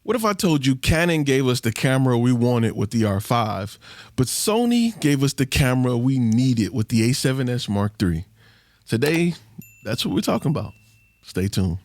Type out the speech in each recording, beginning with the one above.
What if I told you Canon gave us the camera we wanted with the R5, but Sony gave us the camera we needed with the A7S Mark III? Today, that's what we're talking about. Stay tuned.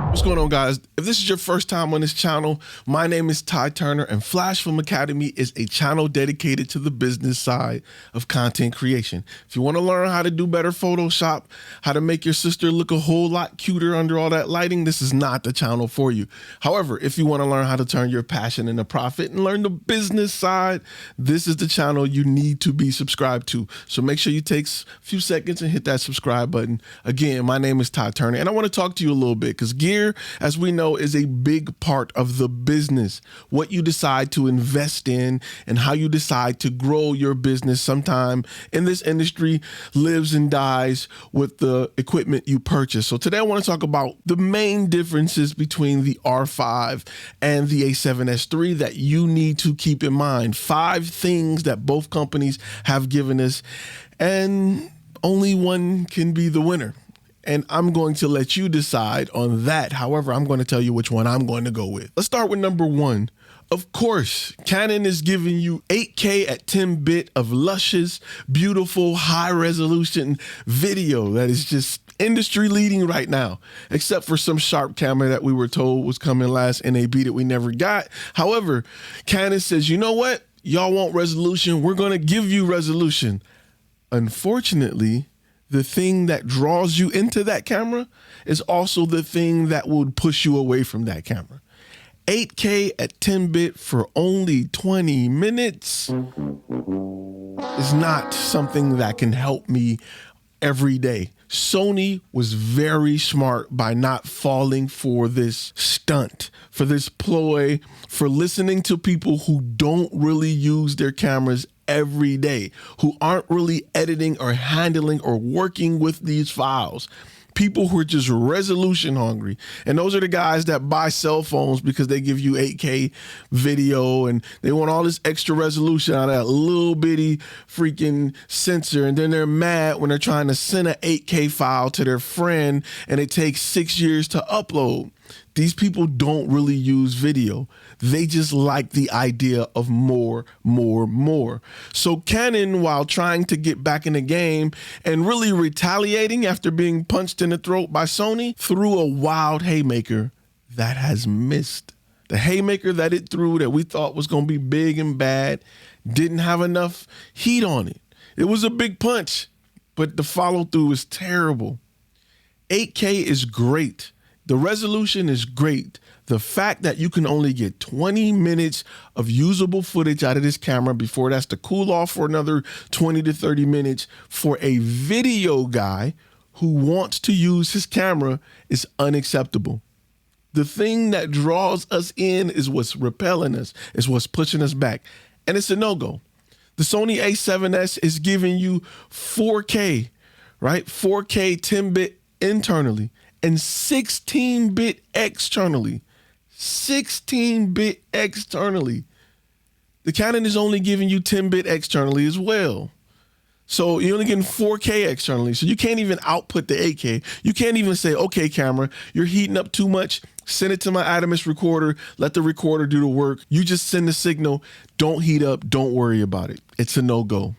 What's going on, guys? If this is your first time on this channel, my name is Ty Turner, and FlashFilm Academy is a channel dedicated to the business side of content creation. If you want to learn how to do better Photoshop, how to make your sister look a whole lot cuter under all that lighting, this is not the channel for you. However, if you want to learn how to turn your passion into profit and learn the business side, this is the channel you need to be subscribed to. So make sure you take a few seconds and hit that subscribe button. Again, my name is Ty Turner, and I want to talk to you a little bit because gear, as we know, is a big part of the business. What you decide to invest in and how you decide to grow your business sometime in this industry lives and dies with the equipment you purchase. So today I want to talk about the main differences between the R5 and the A7S III that you need to keep in mind. 5 things that both companies have given us, and only one can be the winner. And I'm going to let you decide on that. However, I'm going to tell you which one I'm going to go with. Let's start with number 1. Of course, Canon is giving you 8K at 10-bit of luscious, beautiful, high-resolution video that is just industry-leading right now, except for some Sharp camera that we were told was coming last NAB that we never got. However, Canon says, you know what? Y'all want resolution? We're going to give you resolution. Unfortunately, the thing that draws you into that camera is also the thing that would push you away from that camera. 8K at 10-bit for only 20 minutes is not something that can help me every day. Sony was very smart by not falling for this stunt, for this ploy, for listening to people who don't really use their cameras every day, who aren't really editing or handling or working with these files. People who are just resolution hungry. And those are the guys that buy cell phones because they give you 8K video and they want all this extra resolution out of that little bitty freaking sensor. And then they're mad when they're trying to send an 8K file to their friend and it takes 6 years to upload. These people don't really use video. They just like the idea of more. So Canon, while trying to get back in the game and really retaliating after being punched in the throat by Sony, threw a wild haymaker that has missed. The haymaker that it threw that we thought was going to be big and bad didn't have enough heat on it. It was a big punch, but the follow through was terrible. 8K is great. The resolution is great. The fact that you can only get 20 minutes of usable footage out of this camera before it has to cool off for another 20 to 30 minutes for a video guy who wants to use his camera is unacceptable. The thing that draws us in is what's repelling us, is what's pushing us back. And it's a no-go. The Sony A7S is giving you 4K, right? 4K 10-bit internally and 16-bit externally. 16-bit externally. The Canon is only giving you 10-bit externally as well. So you're only getting 4K externally. So you can't even output the 8K. You can't even say, okay, camera, you're heating up too much. Send it to my IBIS recorder. Let the recorder do the work. You just send the signal. Don't heat up. Don't worry about it. It's a no-go.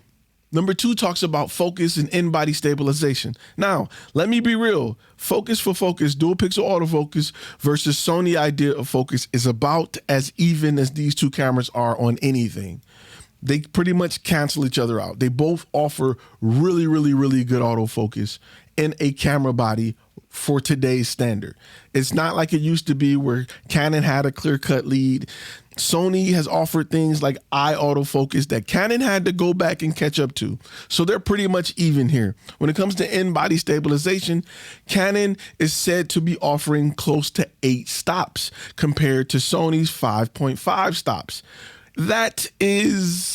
Number 2 talks about focus and in-body stabilization. Now, let me be real. Focus for focus, dual pixel autofocus versus Sony idea of focus is about as even as these two cameras are on anything. They pretty much cancel each other out. They both offer really good autofocus in a camera body for today's standard. It's not like it used to be where Canon had a clear-cut lead. Sony has offered things like eye autofocus that Canon had to go back and catch up to. So they're pretty much even here. When it comes to in-body stabilization, Canon is said to be offering close to 8 stops compared to Sony's 5.5 stops. That is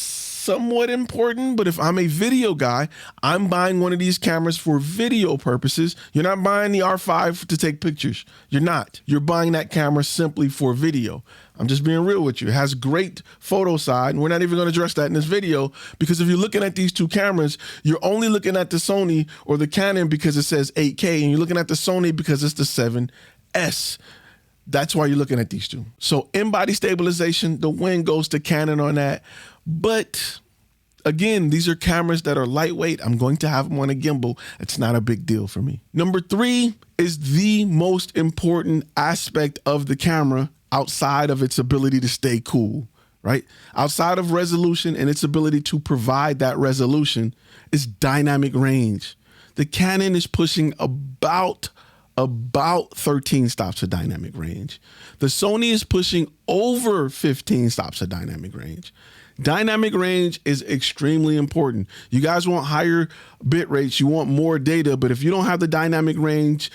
somewhat important, but if I'm a video guy, I'm buying one of these cameras for video purposes. You're not buying the R5 to take pictures. You're not. You're buying that camera simply for video. I'm just being real with you. It has great photo side, and we're not even going to address that in this video, because if you're looking at these two cameras, you're only looking at the Sony or the Canon because it says 8K, and you're looking at the Sony because it's the 7S. That's why you're looking at these two. So in-body stabilization, the win goes to Canon on that. But again, these are cameras that are lightweight. I'm going to have them on a gimbal. It's not a big deal for me. Number 3 is the most important aspect of the camera outside of its ability to stay cool, right? Outside of resolution and its ability to provide that resolution is dynamic range. The Canon is pushing about 13 stops of dynamic range. The Sony is pushing over 15 stops of dynamic range. Dynamic range is extremely important. You guys want higher bit rates, you want more data, but if you don't have the dynamic range,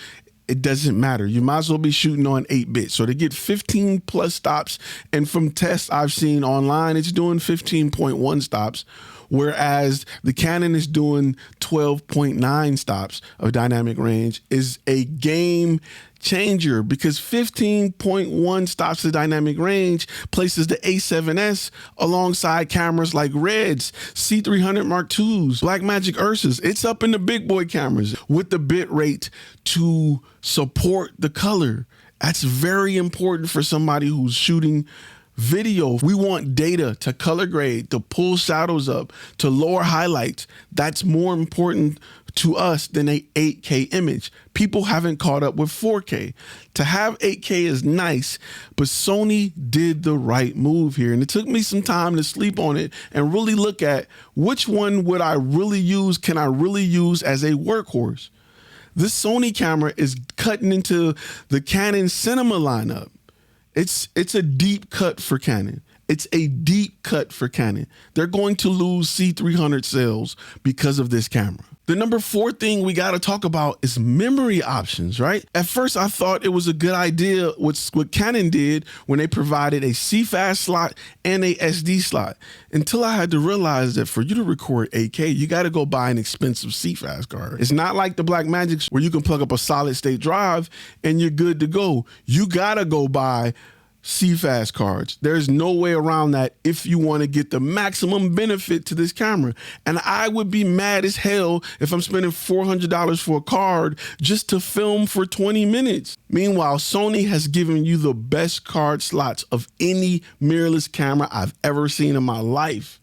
it doesn't matter. You might as well be shooting on 8-bit. So to get 15 plus stops, and from tests I've seen online, it's doing 15.1 stops, whereas the Canon is doing 12.9 stops of dynamic range, is a game changer, because 15.1 stops of dynamic range places the A7S alongside cameras like Reds, C300 Mark IIs, Blackmagic Ursas. It's up in the big boy cameras with the bit rate to support the color. That's very important for somebody who's shooting video. We want data to color grade, to pull shadows up, to lower highlights. That's more important to us than a 8K image. People haven't caught up with 4K. To have 8K is nice, but Sony did the right move here. And it took me some time to sleep on it and really look at which one would I really use, can I really use as a workhorse. This Sony camera is cutting into the Canon cinema lineup. It's a deep cut for Canon. It's a deep cut for Canon. They're going to lose C300 sales because of this camera. The number 4 thing we got to talk about is memory options, right? At first, I thought it was a good idea what Canon did when they provided a CFast slot and a SD slot, until I had to realize that for you to record 8K, you got to go buy an expensive CFast card. It's not like the Blackmagics where you can plug up a solid state drive and you're good to go. You got to go buy CFast cards. There's no way around that if you want to get the maximum benefit to this camera. And I would be mad as hell if I'm spending $400 for a card just to film for 20 minutes. Meanwhile, Sony has given you the best card slots of any mirrorless camera I've ever seen in my life.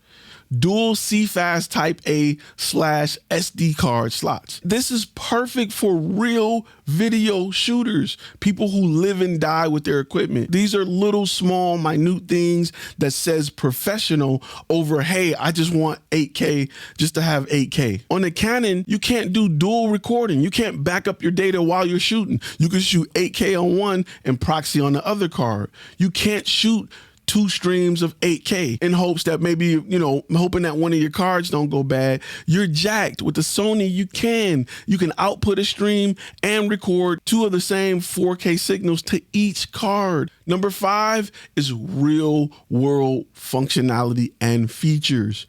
Dual CFast Type A/SD card slots. This is perfect for real video shooters, people who live and die with their equipment. These are little, small, minute things that says professional over, hey, I just want 8K just to have 8K. On the Canon, you can't do dual recording. You can't back up your data while you're shooting. You can shoot 8K on one and proxy on the other card. You can't shoot 2 streams of 8K in hopes that maybe, hoping that one of your cards don't go bad. You're jacked. With the Sony, you can output a stream and record 2 of the same 4K signals to each card. Number 5 is real world functionality and features.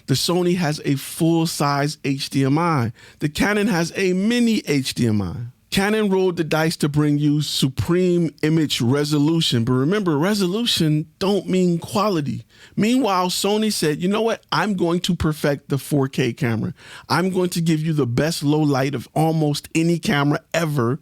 The Sony has a full-size HDMI. The Canon has a mini HDMI. Canon rolled the dice to bring you supreme image resolution, but remember, resolution don't mean quality. Meanwhile, Sony said, you know what? I'm going to perfect the 4K camera. I'm going to give you the best low light of almost any camera ever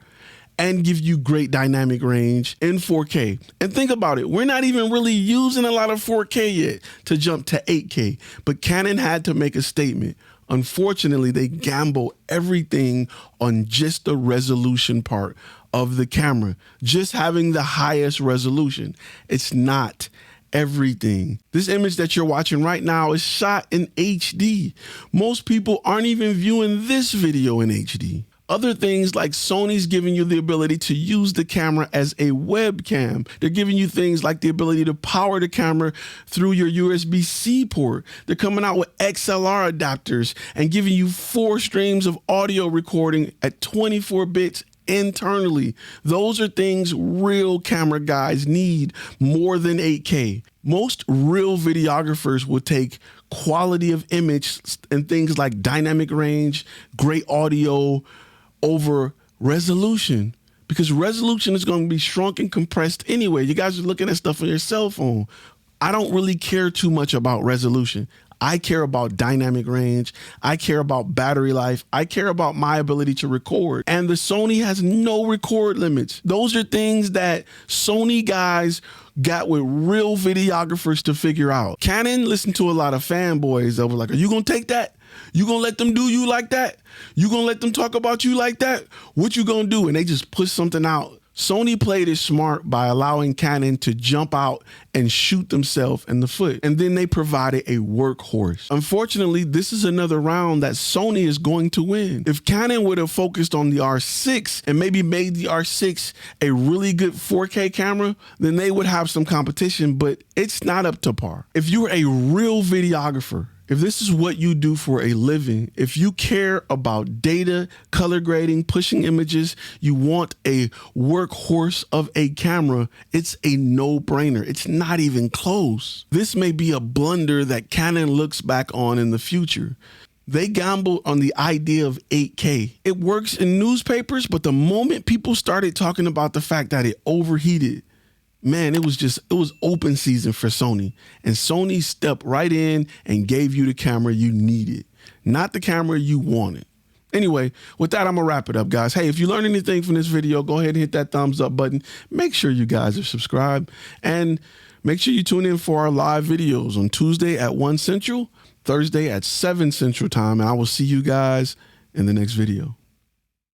and give you great dynamic range in 4K. And think about it, we're not even really using a lot of 4K yet to jump to 8K, but Canon had to make a statement. Unfortunately, they gamble everything on just the resolution part of the camera, just having the highest resolution. It's not everything. This image that you're watching right now is shot in HD. Most people aren't even viewing this video in HD. Other things like Sony's giving you the ability to use the camera as a webcam. They're giving you things like the ability to power the camera through your USB-C port. They're coming out with XLR adapters and giving you 4 streams of audio recording at 24 bits internally. Those are things real camera guys need more than 8K. Most real videographers will take quality of image and things like dynamic range, great audio over resolution, because resolution is going to be shrunk and compressed anyway. You guys are looking at stuff on your cell phone. I don't really care too much about resolution. I care about dynamic range. I care about battery life. I care about my ability to record. And the Sony has no record limits. Those are things that Sony guys got with real videographers to figure out. Canon listened to a lot of fanboys that were like, are you going to take that? You going to let them do you like that? You going to let them talk about you like that? What you going to do? And they just push something out. Sony played it smart by allowing Canon to jump out and shoot themselves in the foot. And then they provided a workhorse. Unfortunately, this is another round that Sony is going to win. If Canon would have focused on the R6 and maybe made the R6 a really good 4K camera, then they would have some competition, but it's not up to par. If you're a real videographer, if this is what you do for a living, if you care about data, color grading, pushing images, you want a workhorse of a camera, it's a no-brainer. It's not even close. This may be a blunder that Canon looks back on in the future. They gambled on the idea of 8K. It works in newspapers, but the moment people started talking about the fact that it overheated, man, it was open season for Sony. And Sony stepped right in and gave you the camera you needed, not the camera you wanted. Anyway, with that, I'm gonna wrap it up, guys. Hey, if you learned anything from this video, go ahead and hit that thumbs up button. Make sure you guys are subscribed, and make sure you tune in for our live videos on Tuesday at 1 Central, Thursday at 7 Central time, and I will see you guys in the next video.